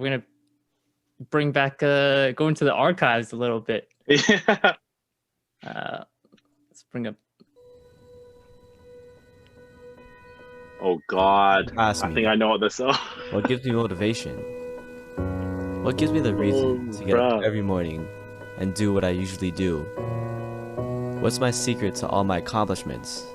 gonna bring back go into the archives a little bit. Yeah. Let's bring up. Oh God, Ask I me. think I know what this is. What gives me motivation? What gives me the reason to get up every morning and do what I usually do? What's my secret to all my accomplishments?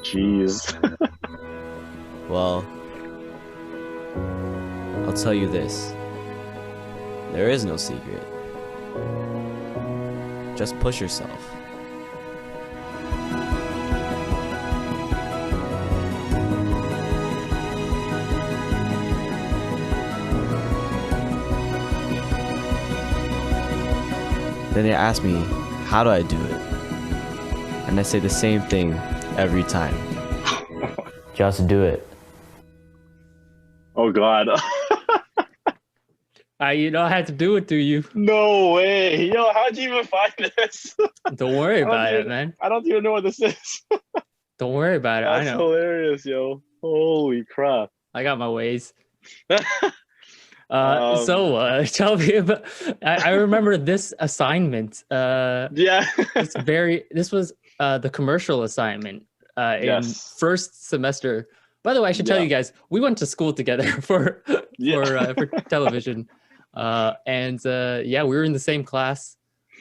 Jeez. Well, I'll tell you this. There is no secret. Just push yourself. Then they ask me, how do I do it? And I say the same thing every time. Just do it. Oh God. You know, I had to do it to you. No way. Yo, how'd you even find this? Don't worry about it, man. I don't even know what this is. Don't worry about it. That's I know. hilarious, yo. Holy crap. I got my ways. Tell me about. I remember this assignment. Yeah. This was the commercial assignment in Yes. first semester. By the way, I should tell you guys, we went to school together for television, and we were in the same class.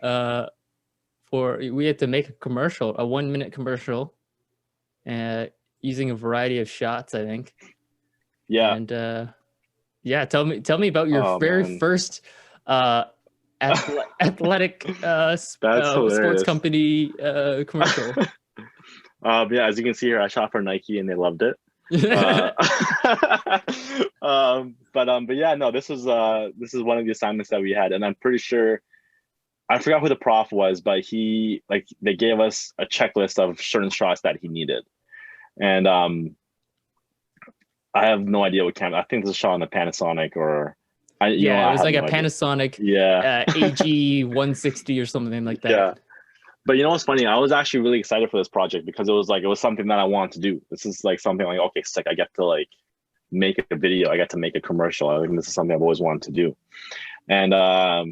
We had to make a commercial, a 1-minute commercial, using a variety of shots, I think. Yeah. And tell me about your very first athletic sports company commercial. As you can see here, I shot for Nike and they loved it. But yeah, no, this is one of the assignments that we had, and I'm pretty sure I forgot who the prof was, but they gave us a checklist of certain shots that he needed, and I have no idea what camera. I think this is shot on the Panasonic or it was like a Panasonic AG 160 or something like that. Yeah. But you know what's funny? I was actually really excited for this project because it was something that I wanted to do. This is like something like, okay, sick. I get to like make a video. I get to make a commercial. I think this is something I've always wanted to do. And I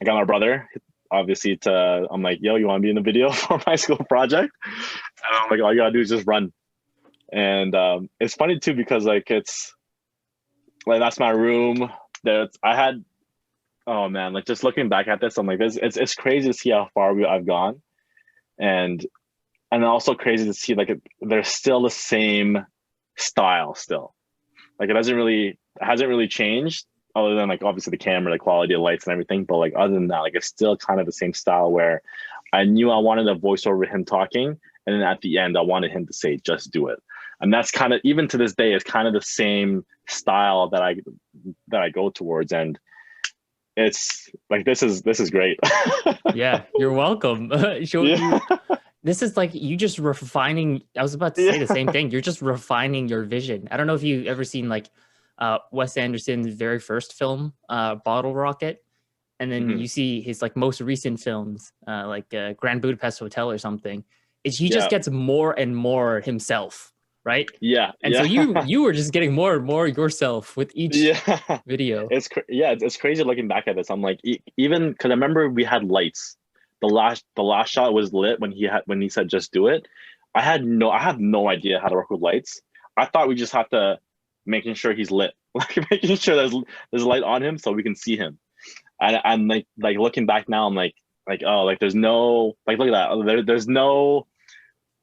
got my brother, obviously, I'm like, yo, you want to be in the video for my school project? And I'm like, all you gotta do is just run. And it's funny too because like it's like that's my room. Oh man, like just looking back at this, I'm like, it's crazy to see how far I've gone, and also crazy to see like they're still the same style still. Like it hasn't really changed other than like obviously the camera, the quality of lights and everything. But like other than that, like it's still kind of the same style where I knew I wanted a voice over him talking, and then at the end I wanted him to say, "Just do it." And that's kind of even to this day, it's kind of the same style that I go towards, and it's like this is great. Yeah, you're welcome. This is like you just refining. I was about to say the same thing. You're just refining your vision. I don't know if you've ever seen like Wes Anderson's very first film, Bottle Rocket, and then you see his like most recent films, like Grand Budapest Hotel or something. He just gets more and more himself. Right. Yeah. And so you were just getting more and more yourself with each video. It's crazy looking back at this. I'm like, even because I remember we had lights. The last shot was lit when he said just do it. I have no idea how to work with lights. I thought we just have to making sure he's lit, like making sure there's light on him so we can see him. And I'm like looking back now, I'm like oh, like there's no, like look at that.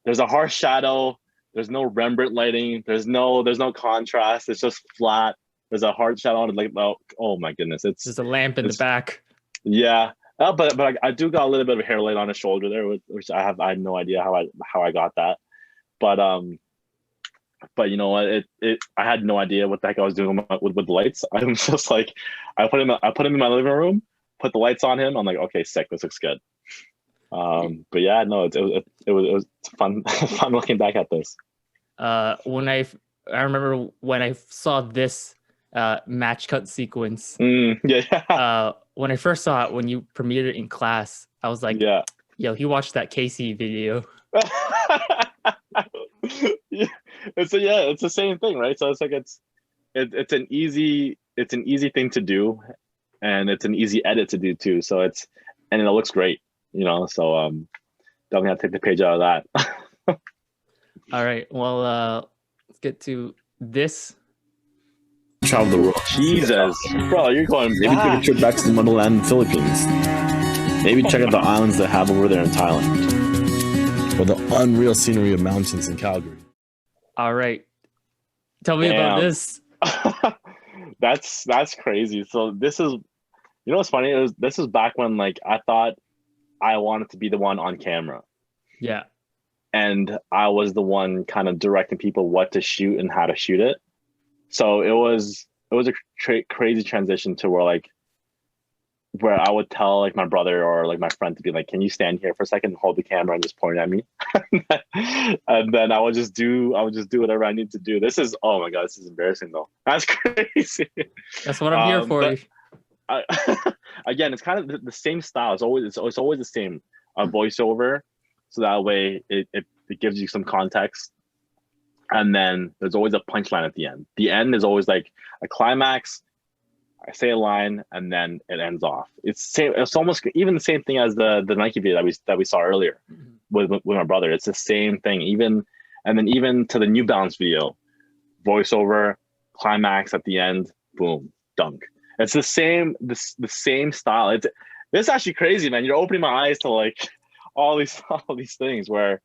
There's a harsh shadow. There's no Rembrandt lighting. There's no contrast. It's just flat. There's a hard shadow on it. Like, oh my goodness, it's just a lamp in the back. Yeah, but I do got a little bit of hair light on his shoulder there, which I had no idea how I got that. But you know what? I had no idea what the heck I was doing with the lights. I was just like, I put him in my living room, put the lights on him. I'm like, okay, sick. This looks good. But yeah, no, it was fun looking back at this. When I remember when I saw this match cut sequence. When I first saw it, when you premiered it in class, I was like, yo, he watched that Casey video. it's the same thing, right? So it's like it's an easy thing to do, and it's an easy edit to do too. So and it looks great, So definitely have to take the page out of that. All right. Well, let's get to this. Travel the world. Jesus, bro, you're going Maybe back. take a trip back to the motherland, Philippines. Maybe check out the islands they have over there in Thailand, or the unreal scenery of mountains in Calgary. All right. Tell me about this. That's crazy. So this is, what's funny? This is back when like I thought I wanted to be the one on camera. Yeah. And I was the one kind of directing people what to shoot and how to shoot it. So it was a crazy transition to where I would tell like my brother or like my friend to be like, can you stand here for a second and hold the camera and just point at me? And then I would just do whatever I need to do. This is, oh my God, this is embarrassing though. That's crazy. That's what I'm here for. Again, it's kind of the same style. It's always the same voiceover. So that way it gives you some context. And then there's always a punchline at the end. The end is always like a climax. I say a line and then it ends off. It's almost even the same thing as the Nike video that we saw earlier with my brother. It's the same thing. Even to the New Balance video, voiceover, climax at the end, boom, dunk. It's the same style. It's actually crazy, man. You're opening my eyes to like all these things where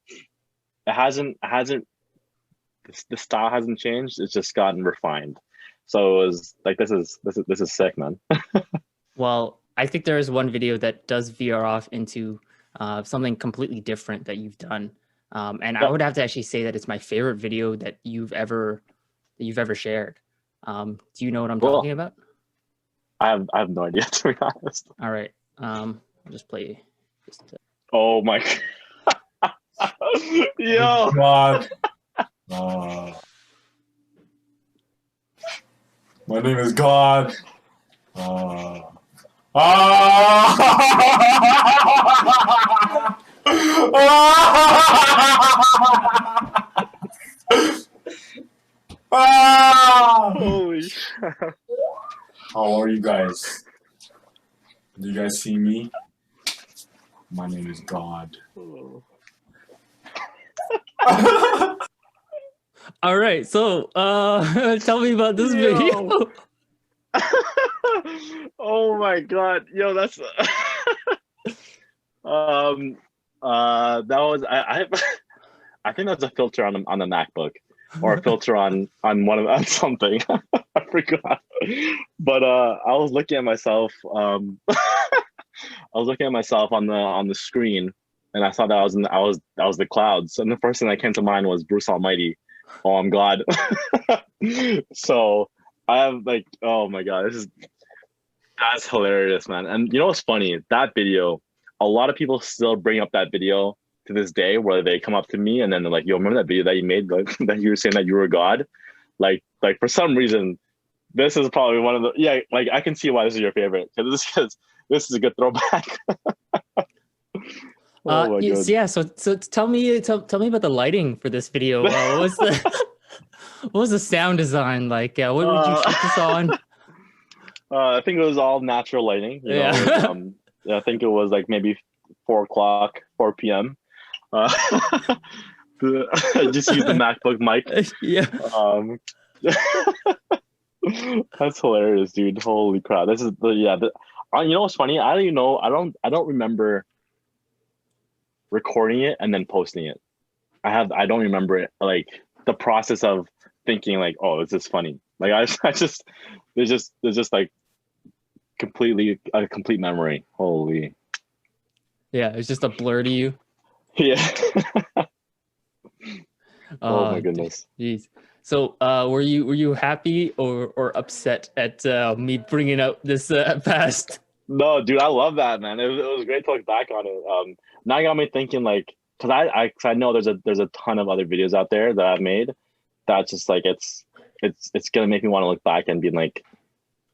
it hasn't the style hasn't changed. It's just gotten refined. So it was like, this is sick, man. Well, I think there is one video that does veer off into something completely different that you've done. And I would have to actually say that it's my favorite video that you've ever shared. Do you know what I'm talking about? I have no idea, to be honest. All right. I'll just play. Oh my God. Yo. God. My name is God. Holy shit. How are you guys? Do you guys see me? My name is God. All right. So tell me about this video. Oh my God. Yo, that's that was I think that's a filter on the MacBook, or a filter on something. I forgot. But I was looking at myself I was looking at myself on the screen, and I thought that was the clouds, and the first thing that came to mind was Bruce Almighty. Oh, I'm God. So I have like, oh my God, that's hilarious, man. And you know what's funny? That video, a lot of people still bring up that video to this day, where they come up to me and then they're like, yo, remember that video that you made, like, that you were saying that you were God? Like for some reason, this is probably one of the, like I can see why this is your favorite, because this is a good throwback. Oh my God. Yeah. So tell me about the lighting for this video. What was the sound design like? What would you shoot this on? I think it was all natural lighting. You know, I think it was like maybe 4 p.m. Just use the MacBook mic. Yeah. That's hilarious, dude. Holy crap! This is you know what's funny? I don't even know. I don't remember recording it and then posting it. I don't remember it, like the process of thinking like, oh, this is funny. Like I just there's just like a complete memory. Holy. Yeah, it's just a blur to you. Yeah. Oh my goodness. Jeez. So were you happy or upset at me bringing up this past? No, dude, I love that, man. It was great to look back on it. Now it got me thinking, like, because I know there's a ton of other videos out there that I've made that's just like it's gonna make me want to look back and be like,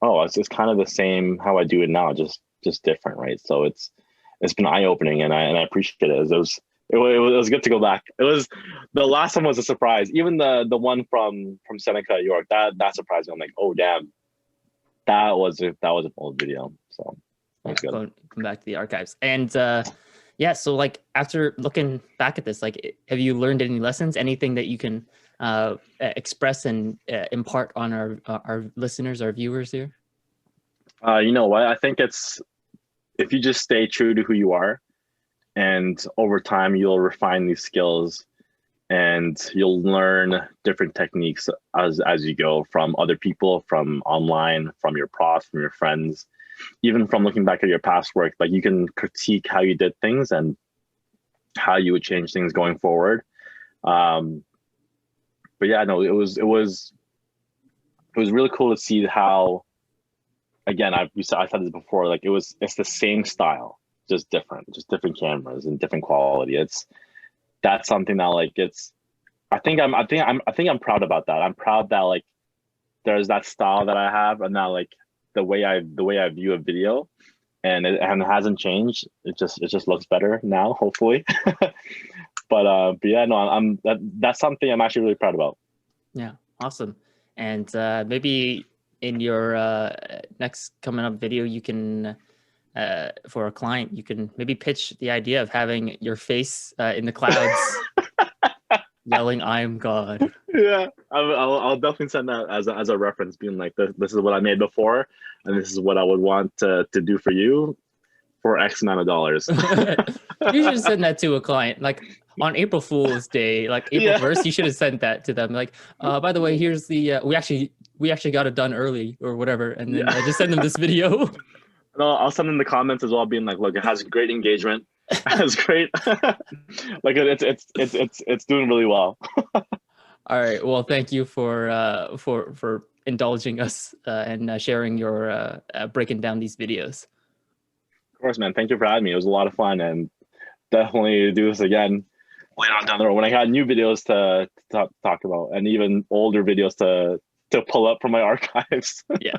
oh, it's just kind of the same how I do it now, just different, right? So it's been eye opening, and I appreciate it. it was good to go back. It was the last one was a surprise. Even the one from Seneca, York, that surprised me. I'm like, oh damn, that was an old video. So that was good. Going back to the archives. And yeah, so like after looking back at this, like have you learned any lessons, anything that you can express and impart on our listeners, our viewers here? You know what? I think it's if you just stay true to who you are, and over time you'll refine these skills, and you'll learn different techniques as you go from other people, from online, from your profs, from your friends, even from looking back at your past work. Like you can critique how you did things and how you would change things going forward. But yeah, no, it was really cool to see how, again, I've said this before, like it's the same style, just different cameras and different quality. That's something that like I think I'm proud about that. I'm proud that like there's that style that I have, and now like the way I view a video, and it hasn't changed. It just looks better now, hopefully. But yeah, no, that's something I'm actually really proud about. Yeah, awesome. And maybe in your next coming up video, you can for a client, you can maybe pitch the idea of having your face in the clouds yelling, "I'm God." Yeah, I'll definitely send that as a reference, being like, this is what I made before, and this is what I would want to do for you for X amount of dollars. You should send that to a client, like on April Fool's Day, like April 1st. You should have sent that to them, like, by the way, here's the we actually got it done early or whatever, and then just send them this video. No, I'll send them the comments as well, being like, look, it has great engagement. It has great, like it's doing really well. All right. Well, thank you for indulging us and sharing your breaking down these videos. Of course, man. Thank you for having me. It was a lot of fun, and definitely do this again later on down the road when I got new videos to talk about, and even older videos to pull up from my archives. Yeah.